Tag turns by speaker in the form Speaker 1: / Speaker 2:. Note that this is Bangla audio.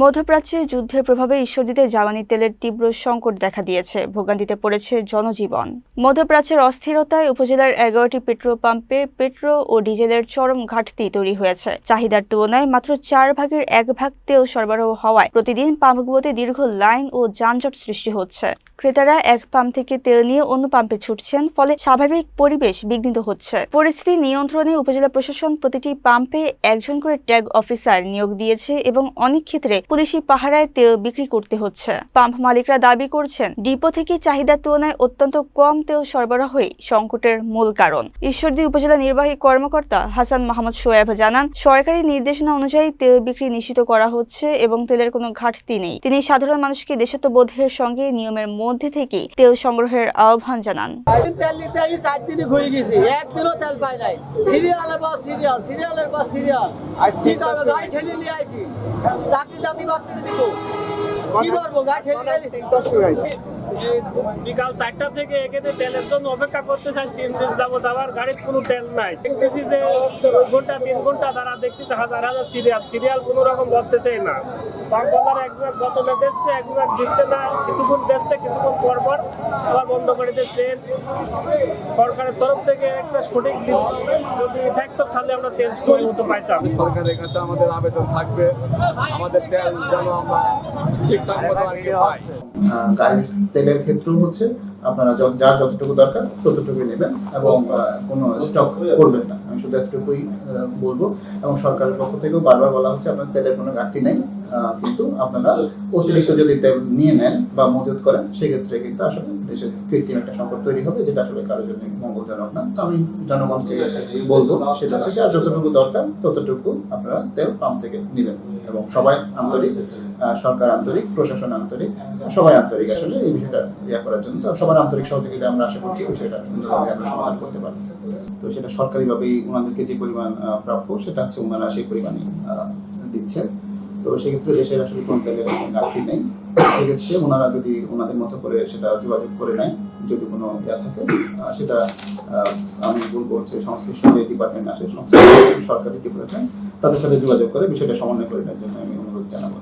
Speaker 1: মধ্যপ্রাচ্যে যুদ্ধের প্রভাবে ঈশ্বরদীতে জ্বালানি তেলের তীব্র সংকট দেখা দিয়েছে। ভোগান্তিতে পড়েছে জনজীবন। মধ্যপ্রাচ্যের অস্থিরতায় উপজেলার 11টি পেট্রোল পাম্পে পেট্রোল ও ডিজেলের চরম ঘাটতি তৈরি হয়েছে। চাহিদার তুলনায় মাত্র 4 ভাগের 1 ভাগ তেল সরবরাহ হওয়ায় প্রতিদিন পাম্পগুলোতে দীর্ঘ লাইন ও যানজট সৃষ্টি হচ্ছে। ক্রেতারা এক পাম্প থেকে তেল নিয়ে অন্য পাম্পে ছুটছেন, ফলে স্বাভাবিক পরিবেশ বিঘ্নিত হচ্ছে। পরিস্থিতি নিয়ন্ত্রণে উপজেলা প্রশাসন প্রতিটি পাম্পে একজন করে ট্যাগ অফিসার নিয়োগ দিয়েছে এবং অনেক ক্ষেত্রে পুলিশি পাহারায় তেল বিক্রি করতে হচ্ছে। পাম্প মালিকরা দাবি করছেন, ডিপো থেকে চাহিদার তুলনায় অত্যন্ত কম তেল সরবরাহই সংকটের মূল কারণ। ঈশ্বরদী উপজেলা নির্বাহী কর্মকর্তা হাসান মাহমুদ শোয়েব জানান, সরকারি নির্দেশনা অনুযায়ী তেল বিক্রি নিশ্চিত করা হচ্ছে এবং তেলের কোনো ঘাটতি নেই। তিনি সাধারণ মানুষকে দেশাত্মবোধের সঙ্গে নিয়মের মধ্যে থেকে তেল সংগ্রহের আহ্বান জানান।
Speaker 2: বিকাল 4টা থেকে এখানে তেলের জন্য অপেক্ষা করতে চাই 3 দিন যাবত, আবার গাড়ির কোনো তেল নাই। দেখতেছি যে 2 ঘন্টা 3 ঘন্টা তারা দেখতেছে হাজার হাজার সিরিয়াল কোনো রকম করতেছে না। পাম্পওয়ালার একবার বোতলে দিচ্ছে, একবার দিচ্ছে না, কিছুক্ষণ দিচ্ছে, কিছুক্ষণ পর পর আবার বন্ধ করে দিচ্ছে। সরকারের তরফ থেকে একটা সঠিক যদি থাকতো তাহলে আমরা তেল সময় মতো পাইতাম।
Speaker 3: সরকারের কাছে আমাদের আবেদন থাকবে, আমাদের তেল যেন আমরা ঠিকঠাক মতো পাই।
Speaker 4: গাড়ির তেলের ক্ষেত্রেও হচ্ছে আপনারা যার যতটুকু দরকার ততটুকুই নেবেন এবং কোনো স্টক করবেন না। আমি শুধু এতটুকুই বলবো। এবং সরকারের পক্ষ থেকেও বারবার বলা হচ্ছে আপনার তেলের কোনো ঘাটতি নেই, কিন্তু আপনারা অতিরিক্ত যদি তেল নিয়ে নেন বা মজুত করেন সেক্ষেত্রে কিন্তু আসলে দেশের কৃত্রিম একটা সংকট তৈরি হবে, যেটা আসলে কারোর জন্য মঙ্গলজনক না। তো আমি জনগণকে বলবো সেটা হচ্ছে যার যতটুকু দরকার ততটুকু আপনারা তেল পাম্প থেকে নেবেন এবং সবাই আন্তরিক, সরকার আন্তরিক, প্রশাসন আন্তরিক, সবাই আন্তরিক আসলে এই বিষয়টা করার জন্য। তো সবার আন্তরিক সহযোগিতা আমরা আশা করছি সেটা সুন্দরভাবে আমরা সমাধান করতে পারবো। তো সেটা সরকারিভাবেই ওনাদেরকে যে পরিমাণ প্রাপ্য সেটা হচ্ছে ওনারা সেই পরিমাণই দিচ্ছেন। তো সেক্ষেত্রে দেশের আসলে কোনো তেলের ঘাটতি নেই। সেক্ষেত্রে ওনারা যদি ওনাদের মতো করে সেটা যোগাযোগ করে নেয়, যদি কোনো থাকে সেটা আমি বলবো হচ্ছে সংশ্লিষ্ট যে ডিপার্টমেন্ট আছে, সরকারি ডিপার্টমেন্ট, তাদের সাথে যোগাযোগ করে বিষয়টা সমন্বয় করে নেওয়ার জন্য আমি অনুরোধ জানাবো।